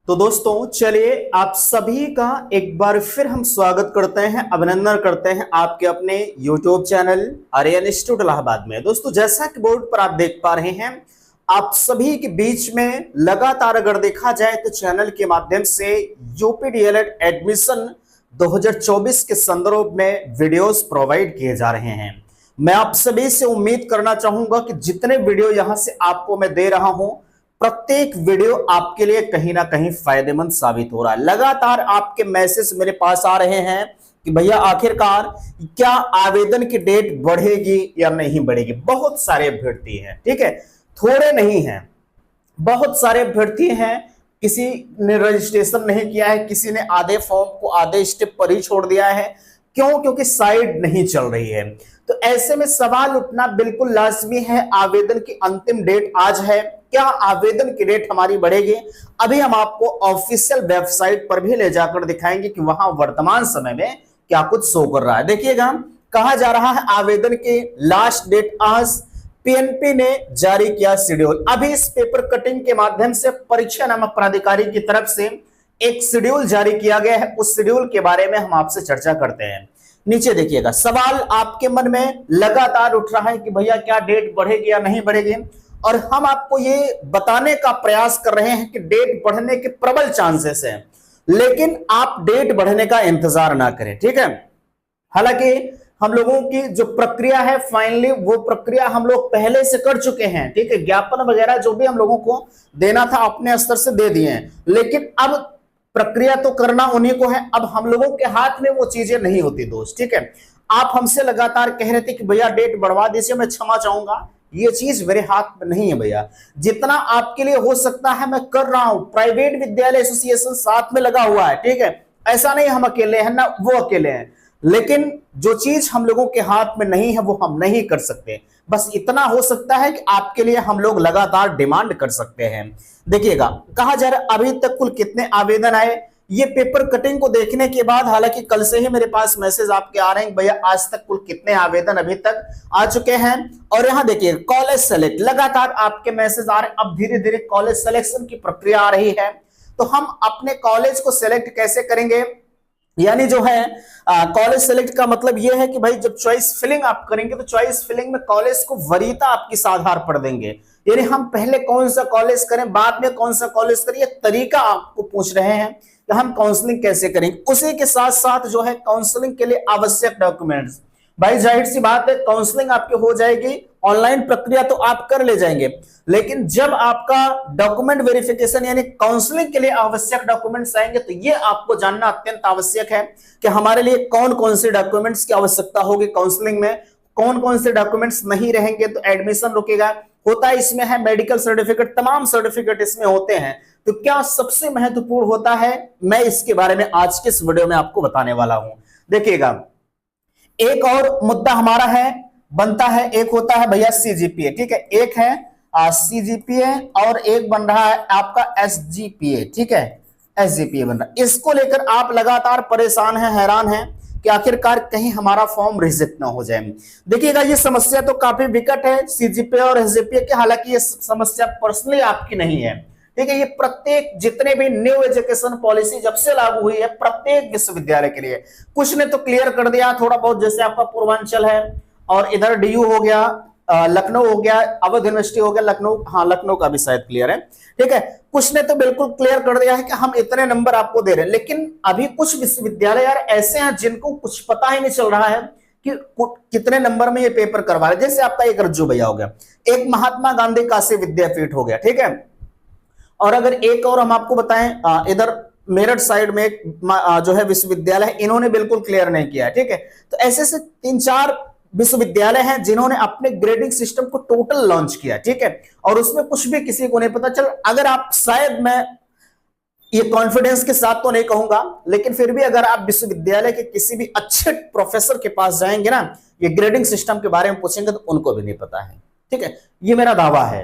तो दोस्तों चलिए आप सभी का एक बार फिर हम स्वागत करते हैं, अभिनंदन करते हैं आपके अपने YouTube channel Aryan institute Allahabad में। दोस्तों जैसा कि बोर्ड पर आप देख पा रहे हैं, आप सभी के बीच में लगातार अगर देखा जाए तो चैनल के माध्यम से यूपी डीएलएड एडमिशन 2024 के संदर्भ में वीडियोस प्रोवाइड किए जा रहे हैं। मैं आप सभी से उम्मीद करना चाहूंगा कि जितने वीडियो यहां से आपको मैं दे रहा हूं, प्रत्येक वीडियो आपके लिए कहीं ना कहीं फायदेमंद साबित हो रहा है। लगातार आपके मैसेज मेरे पास आ रहे हैं कि भैया आखिरकार क्या आवेदन की डेट बढ़ेगी या नहीं बढ़ेगी। बहुत सारे अभ्यर्थी हैं, ठीक है, थोड़े नहीं हैं, बहुत सारे अभ्यर्थी हैं। किसी ने रजिस्ट्रेशन नहीं किया है, किसी ने आधे फॉर्म को आधे स्टेप पर ही छोड़ दिया है। क्यों? क्योंकि साइट नहीं चल रही है। तो ऐसे में सवाल उठना बिल्कुल लाजमी है, आवेदन की अंतिम डेट आज है, क्या आवेदन की डेट हमारी बढ़ेगी? अभी हम आपको ऑफिशियल वेबसाइट पर भी ले जाकर दिखाएंगे कि वहां वर्तमान समय में क्या कुछ शो कर रहा है। देखिएगा, कहा जा रहा है आवेदन की लास्ट डेट आज, पीएनपी ने जारी किया शेड्यूल। अभी इस पेपर कटिंग के माध्यम से परीक्षा नामक प्राधिकारी की तरफ से एक शेड्यूल जारी किया गया है, उस शेड्यूल के बारे में हम आपसे चर्चा करते हैं। नीचे देखिएगा, सवाल आपके मन में लगातार उठ रहा है कि भैया क्या डेट बढ़ेगी या नहीं बढ़ेगी, और हम आपको ये बताने का प्रयास कर रहे हैं कि डेट बढ़ने के प्रबल चांसेस हैं, लेकिन आप डेट बढ़ने का इंतजार ना करें, ठीक है। हालांकि हम लोगों की जो प्रक्रिया है फाइनली वो प्रक्रिया हम लोग पहले से कर चुके हैं, ठीक है। ज्ञापन वगैरह जो भी हम लोगों को देना था अपने स्तर से दे दिए हैं, लेकिन अब प्रक्रिया तो करना उन्हीं को है। अब हम लोगों के हाथ में वो चीजें नहीं होती दोस्त, ठीक है। आप हमसे लगातार कह रहे थे कि भैया डेट बढ़वा दीजिए, मैं क्षमा चाहूंगा, ये चीज मेरे हाथ में नहीं है भैया। जितना आपके लिए हो सकता है मैं कर रहा हूं। प्राइवेट विद्यालय एसोसिएशन साथ में लगा हुआ है, ठीक है। ऐसा नहीं हम अकेले हैं ना वो अकेले हैं, लेकिन जो चीज हम लोगों के हाथ में नहीं है वो हम नहीं कर सकते। बस इतना हो सकता है कि आपके लिए हम लोग लगातार डिमांड कर सकते हैं। देखिएगा, कहा जा रहा है अभी तक कुल कितने आवेदन आए। ये पेपर कटिंग को देखने के बाद, हालांकि कल से ही मेरे पास मैसेज आपके आ रहे हैं भैया आज तक कुल कितने आवेदन अभी तक आ चुके हैं। और यहां देखिए कॉलेज सेलेक्ट, लगातार आपके मैसेज आ रहे हैं। अब धीरे धीरे कॉलेज सिलेक्शन की प्रक्रिया आ रही है, तो हम अपने कॉलेज को सिलेक्ट कैसे करेंगे, यानी जो है कॉलेज सेलेक्ट का मतलब यह है कि भाई जब चॉइस फिलिंग आप करेंगे तो चॉइस फिलिंग में कॉलेज को वरीयता आप किस आधार पर देंगे, यानी हम पहले कौन सा कॉलेज करें बाद में कौन सा कॉलेज करें, यह तरीका आपको पूछ रहे हैं कि हम काउंसलिंग कैसे करेंगे। उसी के साथ साथ जो है काउंसलिंग के लिए आवश्यक डॉक्यूमेंट्स, भाई जाहिर सी बात है काउंसलिंग आपकी हो जाएगी, ऑनलाइन प्रक्रिया तो आप कर ले जाएंगे, लेकिन जब आपका डॉक्यूमेंट वेरिफिकेशन यानी काउंसलिंग के लिए आवश्यक डॉक्यूमेंट्स आएंगे तो ये आपको जानना अत्यंत आवश्यक है कि हमारे लिए कौन कौन से डॉक्यूमेंट्स की आवश्यकता होगी काउंसलिंग में, कौन कौन से डॉक्यूमेंट्स नहीं रहेंगे तो एडमिशन रुकेगा। होता है इसमें है मेडिकल सर्टिफिकेट, तमाम सर्टिफिकेट इसमें होते हैं। तो क्या सबसे महत्वपूर्ण होता है, मैं इसके बारे में आज के इस वीडियो में आपको बताने वाला हूं। देखिएगा, एक और मुद्दा हमारा है बनता है, एक होता है भैया सीजीपीए, ठीक है। एक है सीजीपीए और एक बन रहा है आपका एसजीपीए, ठीक है, एसजीपीए बन रहा है। इसको लेकर आप लगातार परेशान हैं, हैरान हैं कि आखिरकार कहीं हमारा फॉर्म रिजेक्ट ना हो जाए। देखिएगा, ये समस्या तो काफी विकट है सीजीपीए और एसजीपीए की। हालांकि ये समस्या पर्सनली आपकी नहीं है, ठीक है। ये प्रत्येक जितने भी न्यू एजुकेशन पॉलिसी जब से लागू हुई है प्रत्येक विश्वविद्यालय के लिए, कुछ ने तो क्लियर कर दिया थोड़ा बहुत, जैसे आपका पूर्वांचल है और इधर डीयू हो गया, लखनऊ हो गया, अवध यूनिवर्सिटी हो गया, लखनऊ, हाँ लखनऊ का भी शायद क्लियर है, ठीक है। कुछ ने तो बिल्कुल क्लियर कर दिया है कि हम इतने नंबर आपको दे रहे हैं, लेकिन अभी कुछ विश्वविद्यालय यार ऐसे हैं जिनको कुछ पता ही नहीं चल रहा है कि कितने नंबर में ये पेपर करवा रहे। जैसे आपका एक रज्जू भैया हो गया, एक महात्मा गांधी काशी विद्यापीठ हो गया, ठीक है। और अगर एक और हम आपको बताएं, इधर मेरठ साइड में एक जो है विश्वविद्यालय है, इन्होंने बिल्कुल क्लियर नहीं किया है, ठीक है। तो ऐसे से 3-4 विश्वविद्यालय हैं जिन्होंने अपने ग्रेडिंग सिस्टम को टोटल लॉन्च किया, ठीक है, और उसमें कुछ भी किसी को नहीं पता चल। अगर आप, शायद मैं ये कॉन्फिडेंस के साथ तो नहीं कहूंगा, लेकिन फिर भी अगर आप विश्वविद्यालय के किसी भी अच्छे प्रोफेसर के पास जाएंगे ना, ये ग्रेडिंग सिस्टम के बारे में पूछेंगे तो उनको भी नहीं पता है, ठीक है, ये मेरा दावा है।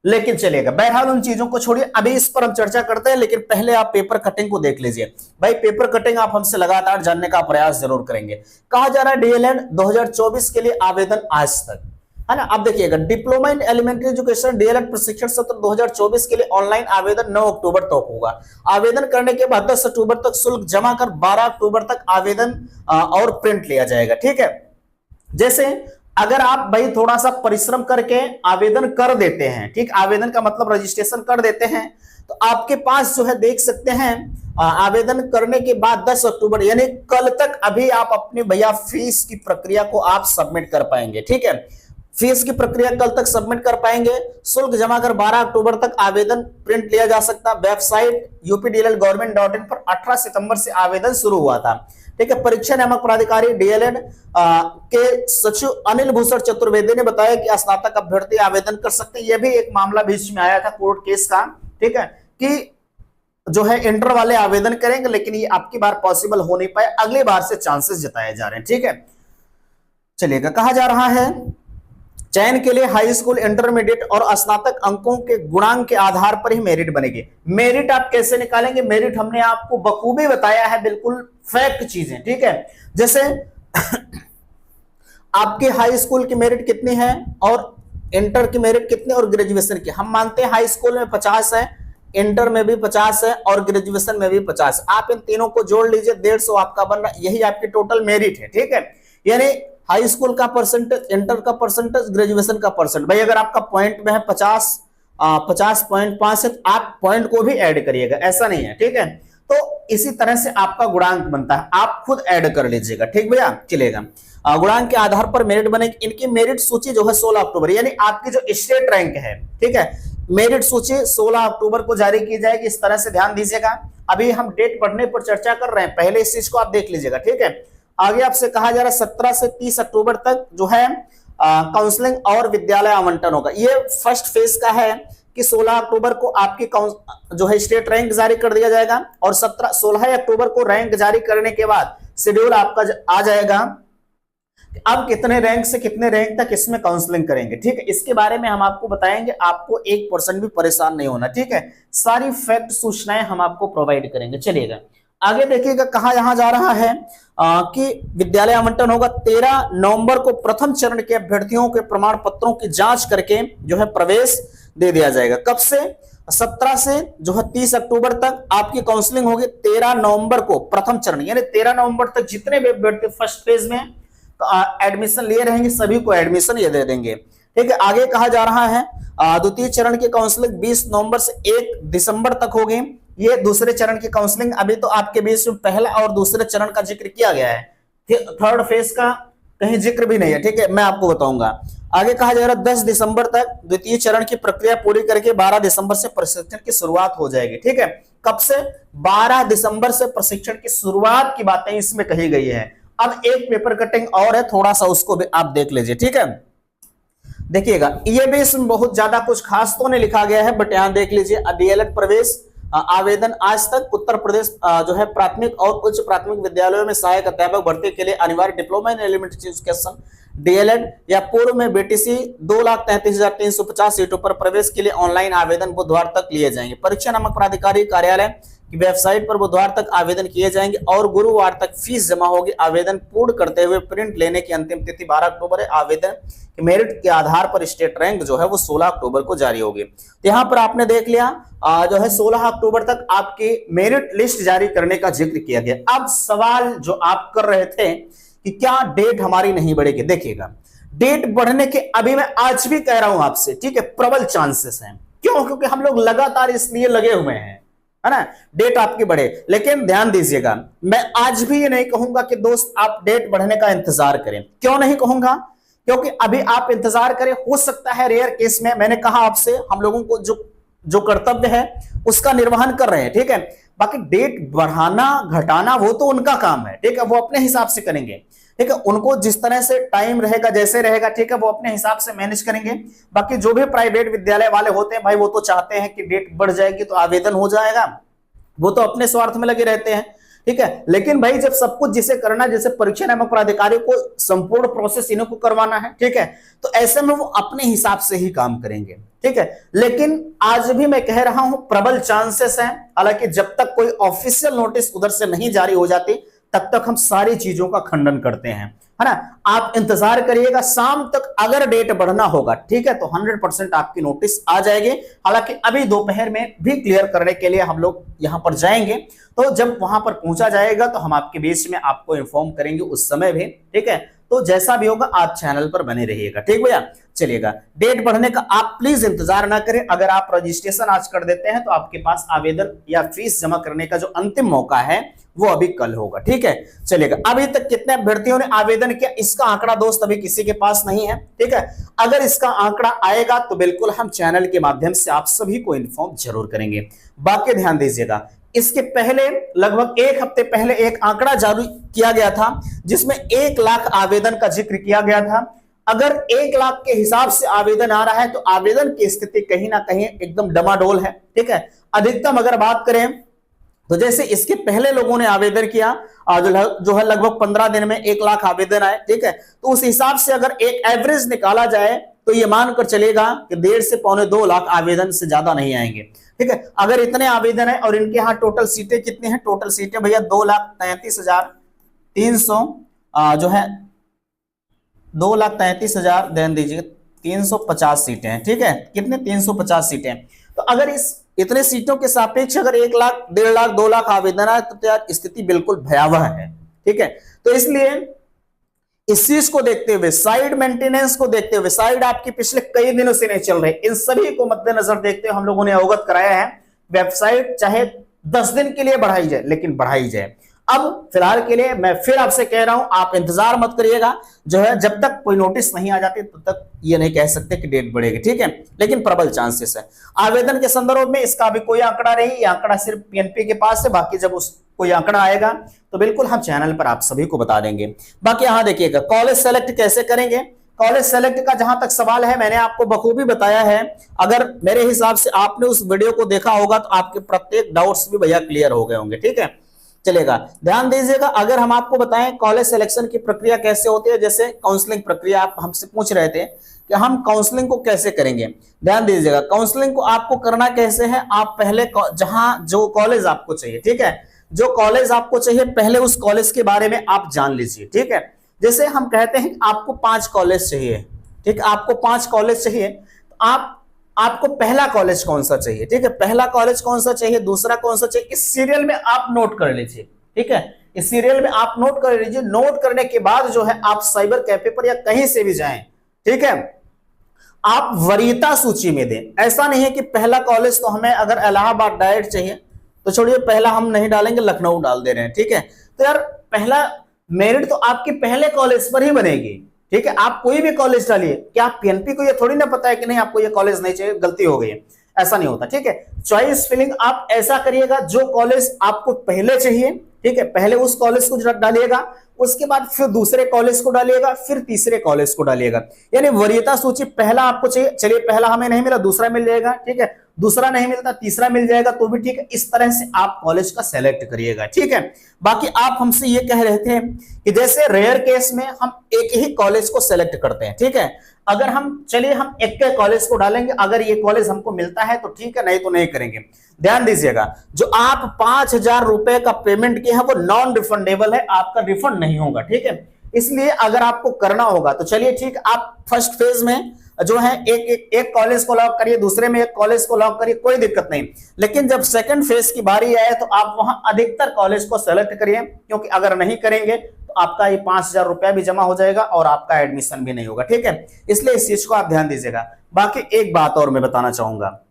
लेकिन चलेगा, बहरहाल उन चीजों को छोड़िए, अभी इस पर हम चर्चा करते हैं, लेकिन पहले आप पेपर कटिंग को देख लीजिए। भाई पेपर कटिंग आप हमसे लगातार जानने का प्रयास जरूर करेंगे। कहा जा रहा है डीएलएड 2024 के लिए आवेदन आज तक, है ना। अब देखिएगा, diploma in elementary education DElEd प्रशिक्षण सत्र 2024 के लिए ऑनलाइन आवेदन 9 अक्टूबर तक होगा। आवेदन करने के बाद 10 अक्टूबर तक शुल्क जमा कर 12 अक्टूबर तक आवेदन और प्रिंट लिया जाएगा। ठीक है, जैसे अगर आप भाई थोड़ा सा परिश्रम करके आवेदन कर देते हैं, ठीक, आवेदन का मतलब रजिस्ट्रेशन कर देते हैं, तो आपके पास जो है देख सकते हैं आवेदन करने के बाद 10 अक्टूबर यानी कल तक अभी आप अपने भैया फीस की प्रक्रिया को आप सबमिट कर पाएंगे। ठीक है, फीस की प्रक्रिया कल तक सबमिट कर पाएंगे। शुल्क जमा कर 12 अक्टूबर तक आवेदन प्रिंट लिया जा सकता। वेबसाइट updlgovernment.in पर 18 सितंबर से आवेदन शुरू हुआ था। ठीक है, परीक्षा नियामक प्राधिकारी डीएलएड के सचिव अनिल भूषण चतुर्वेदी ने बताया कि स्नातक अभ्यर्थी आवेदन कर सकते हैं। यह भी एक मामला बीच में आया था कोर्ट केस का, ठीक है, कि जो है इंटर वाले आवेदन करेंगे, लेकिन ये आपकी बार पॉसिबल हो नहीं पाए, अगली बार से चांसेस जताए जा रहे हैं। ठीक है, चलिएगा, कहा जा रहा है चयन के लिए हाई स्कूल, इंटरमीडिएट और स्नातक अंकों के गुणांक के आधार पर ही मेरिट बनेगी। मेरिट आप कैसे निकालेंगे? मेरिट हमने आपको बखूबी बताया है, बिल्कुल फैक्ट चीज है। ठीक है, जैसे आपके हाई स्कूल की मेरिट कितनी है और इंटर की मेरिट कितनी और ग्रेजुएशन की, हम मानते हैं हाई स्कूल में 50 है, इंटर में भी 50 है और ग्रेजुएशन में भी 50। आप इन तीनों को जोड़ लीजिए, 150 आपका बन रहा, यही आपकी टोटल मेरिट है। ठीक है, यानी हाई स्कूल का परसेंटेज, इंटर का परसेंटेज, ग्रेजुएशन का परसेंट। भाई अगर आपका पॉइंट में है 50.5 है तो आप पॉइंट को भी ऐड करिएगा, ऐसा नहीं है। ठीक है, तो इसी तरह से आपका गुणांक बनता है, आप खुद ऐड कर लीजिएगा। ठीक भैया, चलेगा। गुणांक के आधार पर मेरिट बनेगी। इनकी मेरिट सूची जो है 16 अक्टूबर यानी आपकी जो स्टेट रैंक है, ठीक है, मेरिट सूची 16 अक्टूबर को जारी की जाएगी। इस तरह से ध्यान दीजिएगा। अभी हम डेट बढ़ने पर चर्चा कर रहे हैं, पहले इस चीज को आप देख लीजिएगा। ठीक है, आगे आपसे कहा जा रहा है 17 से 30 अक्टूबर तक जो है काउंसलिंग और विद्यालय आवंटन होगा। ये फर्स्ट फेज का है कि 16 अक्टूबर को आपकी जो है स्टेट रैंक जारी कर दिया जाएगा और 16 अक्टूबर को रैंक जारी करने के बाद शेड्यूल आपका आ जाएगा। अब कितने रैंक से कितने रैंक तक इसमें काउंसलिंग करेंगे, ठीक है, इसके बारे में हम आपको बताएंगे। आपको 1% भी परेशान नहीं होना। ठीक है, सारी फैक्ट सूचनाएं हम आपको प्रोवाइड करेंगे। चलिएगा आगे देखिएगा, कहा यहां जा रहा है कि विद्यालय आवंटन होगा 13 नवंबर को। प्रथम चरण के अभ्यर्थियों के प्रमाण पत्रों की जांच करके जो है प्रवेश दे दिया जाएगा। कब से? 17 से जो है 30 अक्टूबर तक आपकी काउंसलिंग होगी। 13 नवंबर को प्रथम चरण यानी 13 नवंबर तक जितने भी अभ्यर्थी फर्स्ट फेज में एडमिशन लिए रहेंगे सभी को एडमिशन ये दे देंगे। ठीक है, आगे कहा जा रहा है द्वितीय चरण की काउंसलिंग 20 नवंबर से 1 दिसंबर तक होगी। ये दूसरे चरण की काउंसलिंग, अभी तो आपके बीच में पहला और दूसरे चरण का जिक्र किया गया है, थर्ड फेज का कहीं जिक्र भी नहीं है। ठीक है, मैं आपको बताऊंगा। आगे कहा जा रहा है 10 दिसंबर तक द्वितीय चरण की प्रक्रिया पूरी करके 12 दिसंबर से प्रशिक्षण की शुरुआत हो जाएगी। ठीक है, कब से? 12 दिसंबर से प्रशिक्षण की शुरुआत की बातें इसमें कही गई है। अब एक पेपर कटिंग और है, थोड़ा सा उसको भी आप देख लीजिए। ठीक है, देखिएगा, ये भी इसमें बहुत ज्यादा कुछ खास तो नहीं लिखा गया है, बट यहां देख लीजिए। डीएलएड प्रवेश आवेदन आज तक उत्तर प्रदेश जो है प्राथमिक और उच्च प्राथमिक विद्यालयों में सहायक अध्यापक भर्ती के लिए अनिवार्य diploma in elementary education DElEd या पूर्व में बीटीसी 2,33,350 सीटों पर प्रवेश के लिए ऑनलाइन आवेदन बुधवार तक लिए जाएंगे। परीक्षा नामक प्राधिकारी कार्यालय की वेबसाइट पर बुधवार तक आवेदन किए जाएंगे और गुरुवार तक फीस जमा होगी। आवेदन पूर्ण करते हुए प्रिंट लेने की अंतिम तिथि 12 अक्टूबर है। आवेदन के मेरिट के आधार पर स्टेट रैंक जो है वो 16 अक्टूबर को जारी होगी। तो यहाँ पर आपने देख लिया जो है 16 अक्टूबर तक आपकी मेरिट लिस्ट जारी करने का जिक्र किया गया। अब सवाल जो आप कर रहे थे कि क्या डेट हमारी नहीं बढ़ेगी, देखिएगा डेट बढ़ने के अभी मैं आज भी कह रहा हूं आपसे, ठीक है, प्रबल चांसेस हैं। क्यों? क्योंकि हम लोग लगातार इसलिए लगे हुए हैं, है ना, डेट आपकी बढ़े। लेकिन ध्यान दीजिएगा, मैं आज भी ये नहीं कहूंगा कि दोस्त आप डेट बढ़ने का इंतजार करें। क्यों नहीं कहूंगा? क्योंकि अभी आप इंतजार करें, हो सकता है रेयर केस में, मैंने कहा आपसे, हम लोगों को जो कर्तव्य है उसका निर्वहन कर रहे हैं। ठीक है, बाकी डेट बढ़ाना घटाना वो तो उनका काम है। ठीक है, वो अपने हिसाब से करेंगे। ठीक है, उनको जिस तरह से टाइम रहेगा, जैसे रहेगा, ठीक है, वो अपने हिसाब से मैनेज करेंगे। बाकी जो भी प्राइवेट विद्यालय वाले होते हैं भाई, वो तो चाहते हैं कि डेट बढ़ जाएगी तो आवेदन हो जाएगा, वो तो अपने स्वार्थ में लगे रहते हैं। ठीक है, लेकिन भाई जब सब कुछ जिसे करना, जैसे परीक्षा नामक प्राधिकारी को संपूर्ण प्रोसेस इन्हीं को करवाना है, ठीक है, तो ऐसे में वो अपने हिसाब से ही काम करेंगे। ठीक है, लेकिन आज भी मैं कह रहा हूं प्रबल चांसेस हैं। हालांकि जब तक कोई ऑफिशियल नोटिस उधर से नहीं जारी हो जाती तब तक हम सारी चीजों का खंडन करते हैं, है ना। आप इंतजार करिएगा, शाम तक अगर डेट बढ़ना होगा, ठीक है, तो 100% आपकी नोटिस आ जाएगी। हालांकि अभी दोपहर में भी क्लियर करने के लिए हम लोग यहां पर जाएंगे, तो जब वहां पर पहुंचा जाएगा तो हम आपके बीच में आपको इन्फॉर्म करेंगे उस समय भी, ठीक है। तो जैसा भी होगा आप चैनल पर बने रहिएगा, ठीक भैया। चलिएगा, डेट बढ़ने का आप प्लीज इंतजार ना करें। अगर आप रजिस्ट्रेशन आज कर देते हैं तो आपके पास आवेदन या फीस जमा करने का जो अंतिम मौका है वो अभी कल होगा, ठीक है। चलिएगा, अभी तक कितने अभ्यर्थियों ने आवेदन किया इसका आंकड़ा दोस्त अभी किसी के पास नहीं है, ठीक है। अगर इसका आंकड़ा आएगा तो बिल्कुल हम चैनल के माध्यम से आप सभी को इन्फॉर्म जरूर करेंगे। बाकी ध्यान दीजिएगा, इसके पहले लगभग एक हफ्ते पहले एक आंकड़ा जारी किया गया था जिसमें 1 लाख आवेदन का जिक्र किया गया था। अगर 1 लाख के हिसाब से आवेदन आ रहा है तो आवेदन की स्थिति कहीं ना कहीं एकदम डमाडोल है, ठीक है। अधिकतम अगर बात करें तो जैसे इसके पहले लोगों ने आवेदन किया जो है लगभग 15 दिन में 1 लाख आवेदन आए, ठीक है। तो उस हिसाब से अगर एक एवरेज निकाला जाए तो ये मानकर चलेगा कि 1.5 से पौने 2 लाख आवेदन से ज्यादा नहीं आएंगे, ठीक है। अगर इतने आवेदन है और इनके यहाँ टोटल सीटें कितनी हैं, टोटल सीटें भैया 2,33,300 जो है 2,33,000 ध्यान दीजिए 350 सीटें हैं, ठीक है। कितने 350 सीटें। तो अगर इस इतने सीटों के सापेक्ष अगर 1 लाख 1.5 लाख 2 लाख आवेदन है तो यार स्थिति बिल्कुल भयावह है, ठीक है। तो इसलिए इस चीज को देखते हुए, साइड मेंटेनेंस को देखते हुए, साइड आपकी पिछले कई दिनों से नहीं चल रही, इन सभी को मद्देनजर देखते हुए हम लोगों ने अवगत कराया है वेबसाइट चाहे 10 दिन के लिए बढ़ाई जाए लेकिन बढ़ाई जाए। अब फिलहाल के लिए मैं फिर आपसे कह रहा हूं, आप इंतजार मत करिएगा, जो है जब तक कोई नोटिस नहीं आ जाती तब तक ये नहीं कह सकते कि डेट बढ़ेगी, ठीक है। लेकिन प्रबल चांसेस है। आवेदन के संदर्भ में इसका भी कोई आंकड़ा नहीं, ये आंकड़ा सिर्फ पीएनपी के पास है। बाकी जब उस कोई आंकड़ा आएगा तो बिल्कुल हम चैनल पर आप सभी को बता देंगे। बाकी यहां देखिएगा, कॉलेज सेलेक्ट कैसे करेंगे। कॉलेज सेलेक्ट का जहां तक सवाल है मैंने आपको बखूबी बताया है। अगर मेरे हिसाब से आपने उस वीडियो को देखा होगा तो आपके प्रत्येक डाउट्स भी भैया क्लियर हो गए होंगे, ठीक है। चलेगा, ध्यान दीजिएगा, अगर हम आपको बताएं कॉलेज सिलेक्शन की प्रक्रिया कैसे होती है, जैसे काउंसलिंग प्रक्रिया आप हमसे पूछ रहे थे कि हम काउंसलिंग को कैसे करेंगे। ध्यान दीजिएगा, काउंसलिंग को आपको करना कैसे है, आप पहले जहां जो कॉलेज आपको चाहिए, ठीक है, जो कॉलेज आपको चाहिए पहले उस कॉलेज के बारे में आप जान लीजिए, ठीक है। जैसे हम कहते हैं आपको 5 कॉलेज चाहिए, ठीक है, आपको 5 कॉलेज चाहिए, तो आपको पहला कॉलेज कौन सा चाहिए, ठीक है, पहला कॉलेज कौन सा चाहिए, दूसरा कौन सा चाहिए, इस सीरियल में आप नोट कर लीजिए, ठीक है। इस सीरियल में आप नोट कर लीजिए। नोट करने के बाद जो है आप साइबर कैफे पर या कहीं से भी जाएं, ठीक है, आप वरीयता सूची में दें। ऐसा नहीं है कि पहला कॉलेज तो हमें अगर इलाहाबाद डायरेक्ट चाहिए तो छोड़िए, पहला हम नहीं डालेंगे, लखनऊ डाल दे रहे हैं, ठीक है। तो यार पहला मेरिट तो आपके पहले कॉलेज पर ही बनेगी, ठीक है। आप कोई भी कॉलेज डालिए, क्या आप पीएनपी को ये थोड़ी ना पता है कि नहीं आपको ये कॉलेज नहीं चाहिए, गलती हो गई है, ऐसा नहीं होता, ठीक है। चॉइस फिलिंग आप ऐसा करिएगा, जो कॉलेज आपको पहले चाहिए, ठीक है, पहले उस कॉलेज को डालिएगा, उसके बाद फिर दूसरे कॉलेज को डालिएगा, फिर तीसरे कॉलेज को डालिएगा। यानी वरीयता सूची पहला आपको चाहिए, चलिए पहला हमें नहीं मिला दूसरा मिल जाएगा, ठीक है, दूसरा नहीं मिलता तीसरा मिल जाएगा तो भी ठीक है। इस तरह से आप कॉलेज का सेलेक्ट करिएगा, ठीक है। बाकी आप हमसे ये कह रहे थे कि जैसे रेयर केस में हम एक ही कॉलेज को सेलेक्ट करते हैं, ठीक है। अगर हम चलिए हम एक के कॉलेज को डालेंगे, अगर ये कॉलेज हमको मिलता है तो ठीक है, नहीं तो नहीं करेंगे। ध्यान दीजिएगा, जो आप 5,000 रुपए का पेमेंट किया है वो नॉन रिफंडेबल है, आपका रिफंड नहीं होगा, ठीक है। इसलिए अगर आपको करना होगा तो चलिए ठीक, आप फर्स्ट फेज में जो है एक कॉलेज को लॉक करिए, दूसरे में एक कॉलेज को लॉक करिए, कोई दिक्कत नहीं। लेकिन जब सेकंड फेज की बारी आए तो आप वहां अधिकतर कॉलेज को सेलेक्ट करिए, क्योंकि अगर नहीं करेंगे तो आपका ये 5,000 रुपया भी जमा हो जाएगा और आपका एडमिशन भी नहीं होगा, ठीक है। इसलिए इस चीज को आप ध्यान दीजिएगा। बाकी एक बात और मैं बताना चाहूंगा,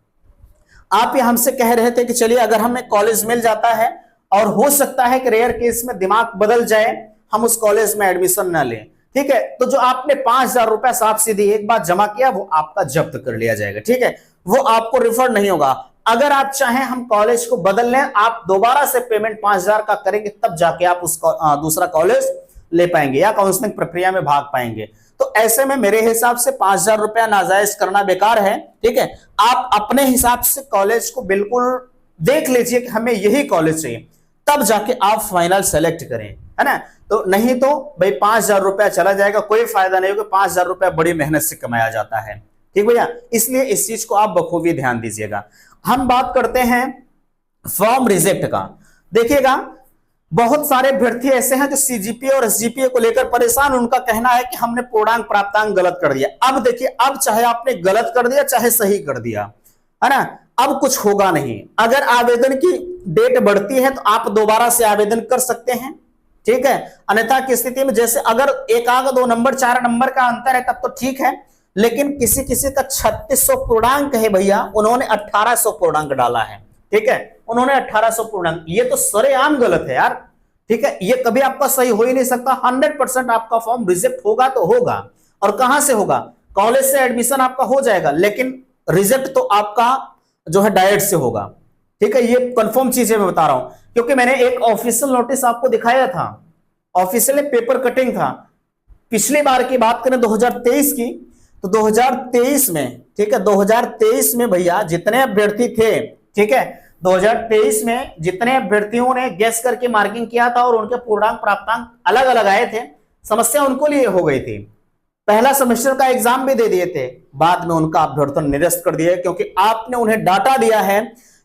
आप ये हमसे कह रहे थे कि चलिए अगर हमें कॉलेज मिल जाता है और हो सकता है कि रेयर केस में दिमाग बदल जाए, हम उस कॉलेज में एडमिशन ना लें, ठीक है, तो जो आपने 5,000 रुपया साफ सीधी एक बार जमा किया वो आपका जब्त कर लिया जाएगा, ठीक है, वो आपको रिफंड नहीं होगा। अगर आप चाहें हम कॉलेज को बदल लें, आप दोबारा से पेमेंट 5,000 का करेंगे तब जाके आप उस दूसरा कॉलेज ले पाएंगे या काउंसलिंग प्रक्रिया में भाग पाएंगे। तो ऐसे में मेरे हिसाब से 5,000 रुपया नाजायज करना बेकार है, ठीक है। आप अपने हिसाब से कॉलेज को बिल्कुल देख लीजिए कि हमें यही कॉलेज चाहिए, तब जाके आप फाइनल सेलेक्ट करें, है ना। तो नहीं तो भाई 5,000 रुपया चला जाएगा, कोई फायदा नहीं होगा। 5,000 रुपया बड़ी मेहनत से कमाया जाता है, ठीक भैया। इसलिए इस चीज को आप बखूबी ध्यान दीजिएगा। हम बात करते हैं फॉर्म रिजेक्ट का। देखिएगा, बहुत सारे अभ्यर्थी ऐसे हैं जो सीजीपीए और एसजीपीए को लेकर परेशान, उनका कहना है कि हमने पूर्णांक प्राप्तांक गलत कर दिया। अब देखिए, अब चाहे आपने गलत कर दिया चाहे सही कर दिया, है ना, अब कुछ होगा नहीं। अगर आवेदन की डेट बढ़ती है तो आप दोबारा से आवेदन कर सकते हैं, ठीक है। अन्यथा की स्थिति में जैसे अगर एक आग 2 नंबर 4 नंबर का अंतर है तब तो ठीक है, लेकिन किसी किसी का 3600 पूर्णांक है भैया, उन्होंने 1800 पूर्णांक डाला है, ठीक है, उन्होंने 1800 पूर्णांक, ये तो सरेआम गलत है यार, ठीक है। ये कभी आपका सही हो ही नहीं सकता। 100% आपका फॉर्म रिजेक्ट होगा तो होगा, और कहां से होगा, कॉलेज से एडमिशन आपका हो जाएगा, लेकिन रिजेक्ट तो आपका जो है डायरेक्ट से होगा, ठीक है। ये कंफर्म चीज है, मैं बता रहा हूं, क्योंकि मैंने एक ऑफिशियल नोटिस आपको दिखाया था, ऑफिशियल पेपर कटिंग था। पिछली बार की बात करें 2023 की, तो 2023 में, ठीक है, 2023 में भैया जितने अभ्यर्थी थे, ठीक है, 2023 में जितने अभ्यर्थियों ने गैस करके मार्किंग किया था और उनके पूर्णांक प्राप्तांक अलग अलग आए थे, समस्या उनको लिए हो गई थी। पहला सेमेस्टर का एग्जाम भी दे दिए थे, बाद में उनका अभ्यर्थन निरस्त कर दिया, क्योंकि आपने उन्हें डाटा दिया है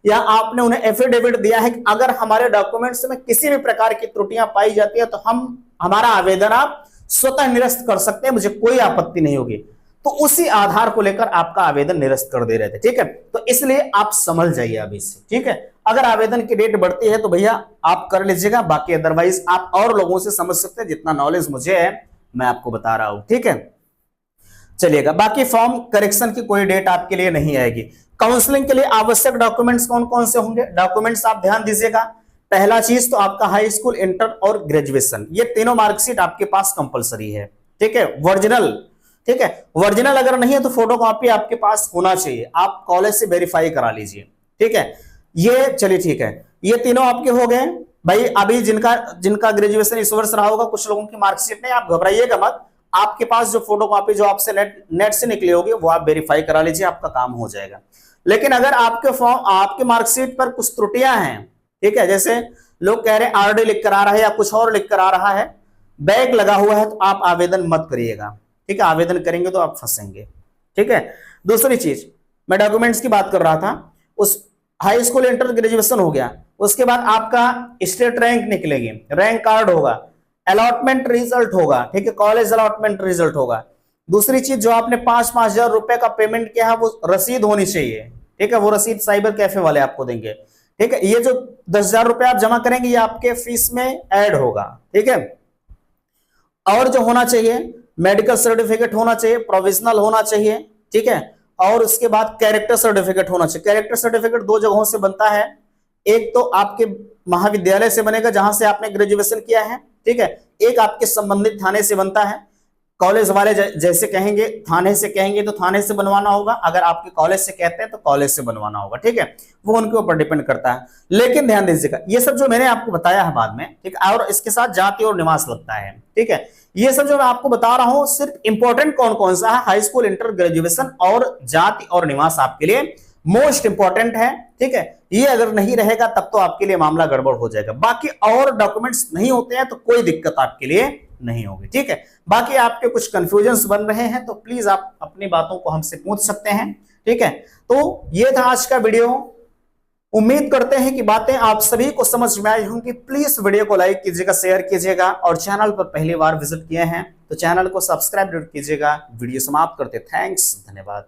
या आपने उन्हें एफिडेविट दिया है कि अगर हमारे डॉक्यूमेंट्स में किसी भी प्रकार की त्रुटियां पाई जाती है तो हमारा आवेदन आप स्वतः निरस्त कर सकते हैं, मुझे कोई आपत्ति नहीं होगी। तो उसी आधार को लेकर आपका आवेदन निरस्त कर दे रहे थे, ठीक है। तो इसलिए आप समझ जाइए अभी से, ठीक है। अगर आवेदन की डेट बढ़ती है तो भैया आप कर लीजिएगा, बाकी अदरवाइज आप और लोगों से समझ सकते हैं, जितना नॉलेज मुझे है मैं आपको बता रहा हूं, ठीक है। चलिएगा, बाकी फॉर्म करेक्शन की कोई डेट आपके लिए नहीं आएगी। काउंसलिंग के लिए आवश्यक डॉक्यूमेंट्स कौन कौन से होंगे, डॉक्यूमेंट्स आप ध्यान दीजिएगा। पहला चीज तो आपका हाई स्कूल, इंटर और ग्रेजुएशन, ये तीनों मार्कशीट आपके पास कंपलसरी है, ठीक है, ओरिजिनल, ठीक है। ओरिजिनल अगर नहीं है तो फोटोकॉपी आपके पास होना चाहिए, आप कॉलेज से वेरीफाई करा लीजिए, ठीक है। ये चलिए ठीक है, ये तीनों आपके हो गए भाई। अभी जिनका ग्रेजुएशन इस वर्ष रहा होगा, कुछ लोगों की मार्कशीट नहीं, आप घबराइएगा मत, आपके पास जो फोटोकॉपी जो आपसे नेट से निकली होगी वो आप वेरीफाई करा लीजिए, आपका काम हो जाएगा। लेकिन अगर आपके मार्कशीट पर कुछ त्रुटियां हैं, ठीक है, जैसे लोग कह रहे हैं आरडी लिख कर आ रहा है या कुछ और लिख कर आ रहा है, बैक लगा हुआ है, तो आप आवेदन मत करिएगा, ठीक है। आवेदन करेंगे तो आप फंसेंगे, ठीक है। दूसरी चीज, मैं डॉक्यूमेंट्स की बात कर रहा था, उस हाई स्कूल इंटर ग्रेजुएशन हो गया, उसके बाद आपका स्टेट रैंक निकलेगी, रैंक कार्ड होगा, अलॉटमेंट रिजल्ट होगा, ठीक है, कॉलेज अलॉटमेंट रिजल्ट होगा। दूसरी चीज, जो आपने 5,000 रुपए का पेमेंट किया है वो रसीद होनी चाहिए, ठीक है, वो रसीद साइबर कैफे वाले आपको देंगे, ठीक है। ये जो 10,000 रुपए आप जमा करेंगे ये आपके फीस में ऐड होगा, ठीक है। और जो होना चाहिए, मेडिकल सर्टिफिकेट होना चाहिए, प्रोविजनल होना चाहिए, ठीक है। और उसके बाद कैरेक्टर सर्टिफिकेट होना चाहिए। कैरेक्टर सर्टिफिकेट 2 जगहों से बनता है, एक तो आपके महाविद्यालय से बनेगा जहां से आपने ग्रेजुएशन किया है, ठीक है, एक आपके संबंधित थाने से बनता है। कॉलेज वाले जैसे कहेंगे, थाने से कहेंगे तो थाने से बनवाना होगा, अगर आपके कॉलेज से कहते हैं तो कॉलेज से बनवाना होगा, ठीक है, वो उनके ऊपर डिपेंड करता है। लेकिन ध्यान दीजिएगा, ये सब जो मैंने आपको बताया है बाद में, ठीक है, और इसके साथ जाति और निवास लगता है, ठीक है। ये सब जो मैं आपको बता रहा हूं सिर्फ इंपॉर्टेंट कौन कौन सा है, हाई स्कूल, इंटर, ग्रेजुएशन और जाति और निवास आपके लिए मोस्ट इंपॉर्टेंट है, ठीक है। ये अगर नहीं रहेगा तब तो आपके लिए मामला गड़बड़ हो जाएगा। बाकी और डॉक्यूमेंट्स नहीं होते हैं तो कोई दिक्कत आपके लिए नहीं होगी, ठीक है। बाकी आपके कुछ कंफ्यूजन्स बन रहे हैं तो प्लीज आप अपनी बातों को हमसे पूछ सकते हैं, ठीक है। तो ये था आज का वीडियो, उम्मीद करते हैं कि बातें आप सभी को समझ में आई होंगी। प्लीज वीडियो को लाइक कीजिएगा, शेयर कीजिएगा, और चैनल पर पहली बार विजिट किए हैं तो चैनल को सब्सक्राइब कीजिएगा। वीडियो समाप्त करते, थैंक्स, धन्यवाद।